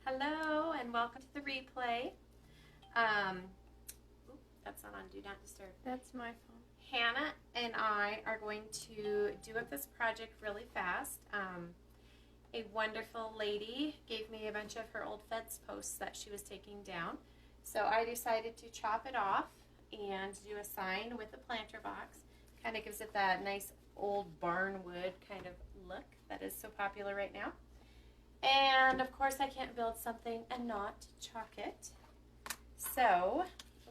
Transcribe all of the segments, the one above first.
Hello and welcome to the replay. That's not on Do Not Disturb. That's my phone. Hannah and I are going to do up this project really fast. A wonderful lady gave me a bunch of her old fence posts that she was taking down. So I decided to chop it off and do a sign with a planter box. Kind of gives it that nice old barn wood kind of look that is so popular right now. And of course I can't build something and not chalk it. So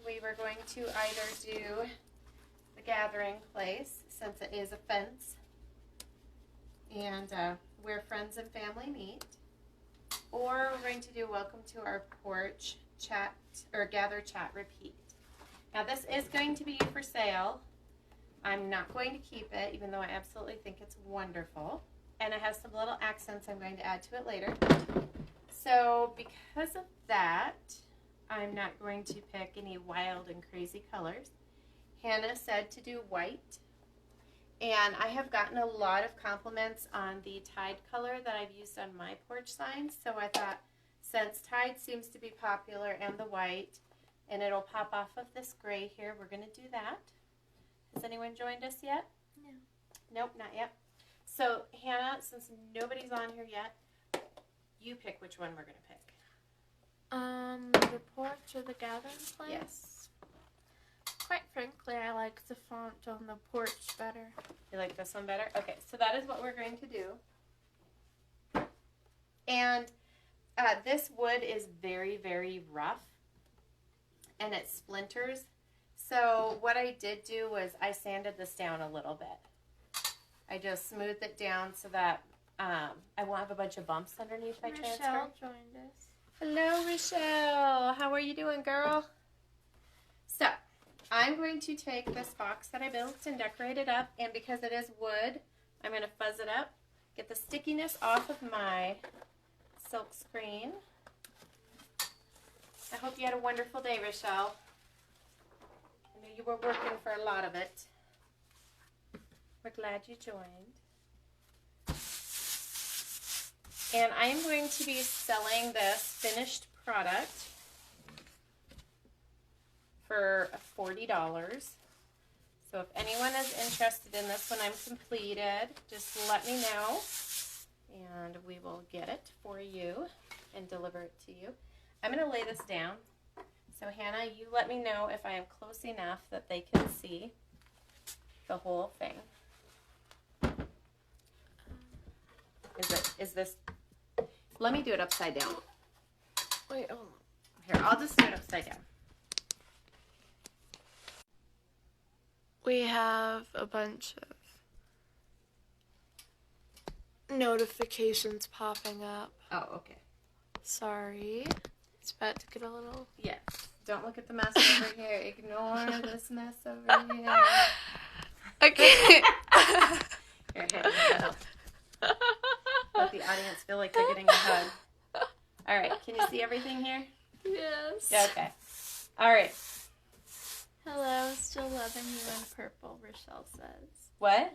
we were going to either do the gathering place, since it is a fence, and where friends and family meet, or we're going to do welcome to our porch, chat, or gather, chat, repeat. Now this is going to be for sale. I'm not going to keep it, even though I absolutely think it's wonderful. And it has some little accents I'm going to add to it later. So because of that, I'm not going to pick any wild and crazy colors. Hannah said to do white. And I have gotten a lot of compliments on the Tide color that I've used on my porch signs. So I thought, since Tide seems to be popular and the white, and it'll pop off of this gray here, we're going to do that. Has anyone joined us yet? No. Nope, not yet. So, Hannah, since nobody's on here yet, you pick which one we're going to pick. The porch or the gathering place? Yes. Quite frankly, I like the font on the porch better. You like this one better? Okay, so that is what we're going to do. And this wood is very, very rough, and it splinters. So what I did do was I sanded this down a little bit. I just smoothed it down so that I won't have a bunch of bumps underneath my transfer. Michelle joined us. Hello, Michelle. How are you doing, girl? So, I'm going to take this box that I built and decorate it up, and because it is wood, I'm going to fuzz it up, get the stickiness off of my silk screen. I hope you had a wonderful day, Michelle. I know you were working for a lot of it. We're glad you joined. And I'm going to be selling this finished product for $40. So if anyone is interested in this when I'm completed, just let me know and we will get it for you and deliver it to you. I'm going to lay this down. So Hannah, you let me know if I am close enough that they can see the whole thing. Is this, let me do it upside down. Wait, hold on. Here, I'll just do it upside down. We have a bunch of notifications popping up. Oh, okay. Sorry. It's about to get a little... Yes. Don't look at the mess over here. Ignore this mess over here. Okay. Here, let the audience feel like they're getting a hug. All right. Can you see everything here? Yes. Yeah, okay. All right. Hello, still loving you in purple, Rochelle says. What?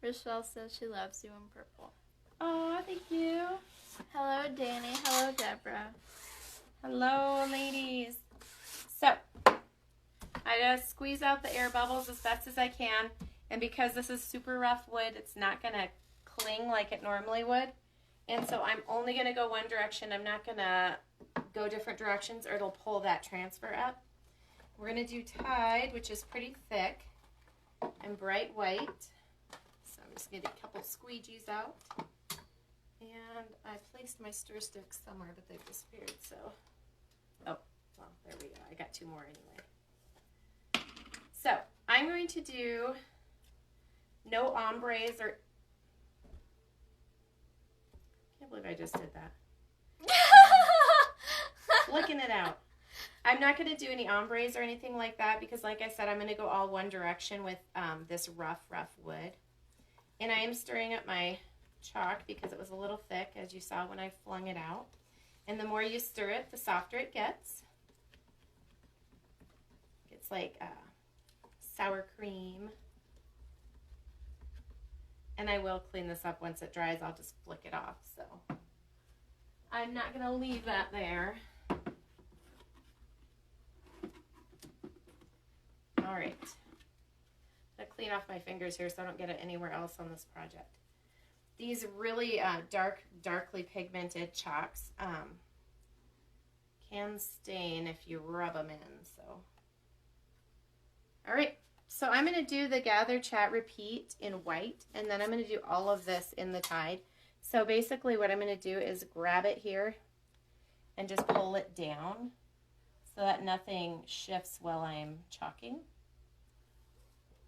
Rochelle says she loves you in purple. Oh, thank you. Hello, Danny. Hello, Deborah. Hello, ladies. So, I just squeeze out the air bubbles as best as I can. And because this is super rough wood, it's not going to cling like it normally would. And so I'm only going to go one direction. I'm not going to go different directions or it'll pull that transfer up. We're going to do Tide, which is pretty thick and bright white. So I'm just going to get a couple squeegees out. And I placed my stir sticks somewhere, but they've disappeared. So, oh, well, there we go. I got two more anyway. So I'm going to do no ombres or... I can't believe I just did that. Flicking it out. I'm not going to do any ombres or anything like that because, like I said, I'm going to go all one direction with this rough wood. And I am stirring up my chalk because it was a little thick, as you saw when I flung it out. And the more you stir it, the softer it gets. It's like sour cream. And I will clean this up once it dries. I'll just flick it off. So I'm not going to leave that there. All right. I'm going to clean off my fingers here so I don't get it anywhere else on this project. These really darkly pigmented chalks can stain if you rub them in. So, all right. So I'm going to do the Gather, Chat, Repeat in white, and then I'm going to do all of this in the Tide. So basically what I'm going to do is grab it here and just pull it down so that nothing shifts while I'm chalking.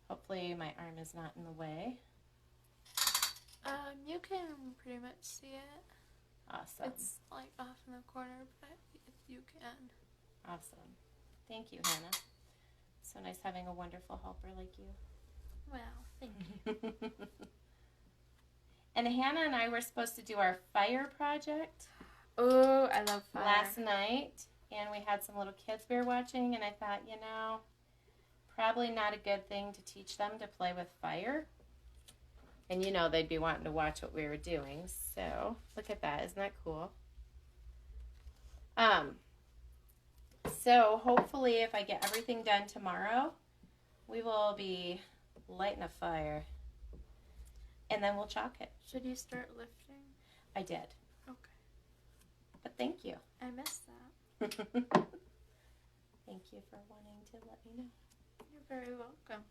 Hopefully my arm is not in the way. You can pretty much see it. Awesome. It's like off in the corner, but you can. Awesome. Thank you, Hannah. So nice having a wonderful helper like you. Well, thank you. And Hannah and I were supposed to do our fire project Oh, I love fire. last night, and we had some little kids we were watching, and I thought, probably not a good thing to teach them to play with fire. And they'd be wanting to watch what we were doing. So look at that. Isn't that cool? So hopefully if I get everything done tomorrow, we will be lighting a fire. And then we'll chalk it. Should you start lifting? I did. Okay. But thank you. I missed that. Thank you for wanting to let me know. You're very welcome.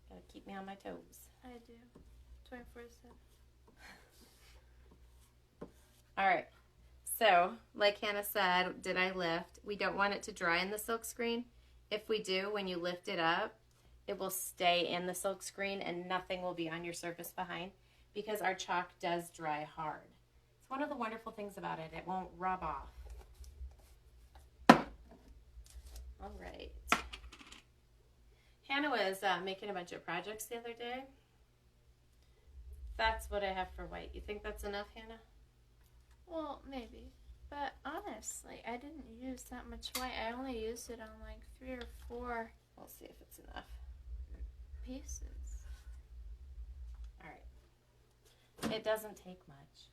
Gotta keep me on my toes. I do. 24/7. All right. So, like Hannah said, did I lift? We don't want it to dry in the silk screen. If we do, when you lift it up, it will stay in the silk screen and nothing will be on your surface behind because our chalk does dry hard. It's one of the wonderful things about it. It won't rub off. All right. Hannah was making a bunch of projects the other day. That's what I have for white. You think that's enough, Hannah? Well, maybe. But honestly, I didn't use that much white. I only used it on like 3 or 4 We'll see if it's enough. pieces. All right. It doesn't take much.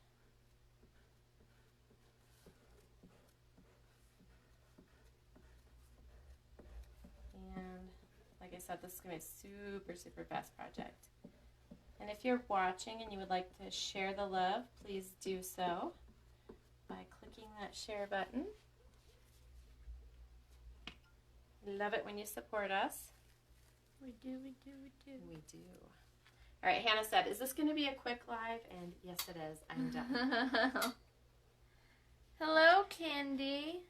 And like I said, this is going to be a super, super fast project. And if you're watching and you would like to share the love, please do so by clicking that share button. Love it when you support us. We do. We do. All right, Hannah said, is this going to be a quick live? And yes, it is. I'm done. Hello, Candy.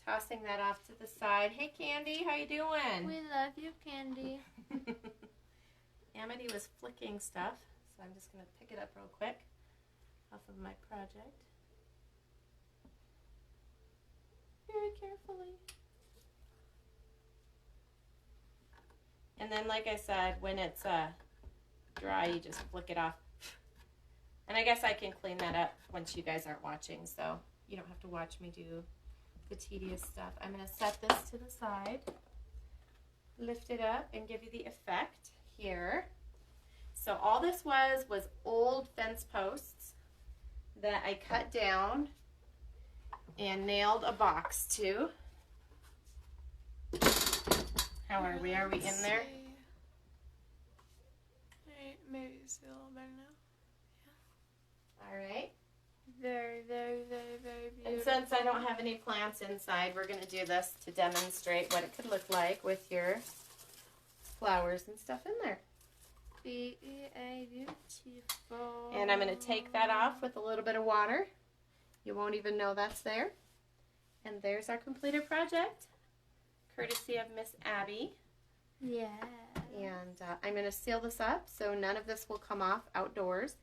Tossing that off to the side. Hey, Candy, how you doing? We love you, Candy. Amity was flicking stuff, so I'm just going to pick it up real quick off of my project. Very carefully. And then, like I said, when it's dry, you just flick it off. And I guess I can clean that up once you guys aren't watching, so you don't have to watch me do the tedious stuff. I'm going to set this to the side, lift it up, and give you the effect here. So all this was old fence posts that I cut down and nailed a box to. How are we? Are we in there? Maybe it's a little better now. All right. Very, very, very, very beautiful. And since I don't have any plants inside, we're going to do this to demonstrate what it could look like with your flowers and stuff in there. Beautiful. And I'm going to take that off with a little bit of water. You won't even know that's there. And there's our completed project, courtesy of Miss Abby. Yeah. And I'm going to seal this up so none of this will come off outdoors.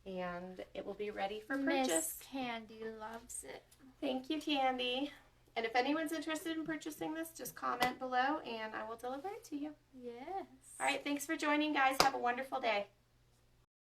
And it will be ready for purchase. Miss Candy loves it. Thank you, Candy. And if anyone's interested in purchasing this, just comment below and I will deliver it to you. Yes. All right, thanks for joining, guys. Have a wonderful day.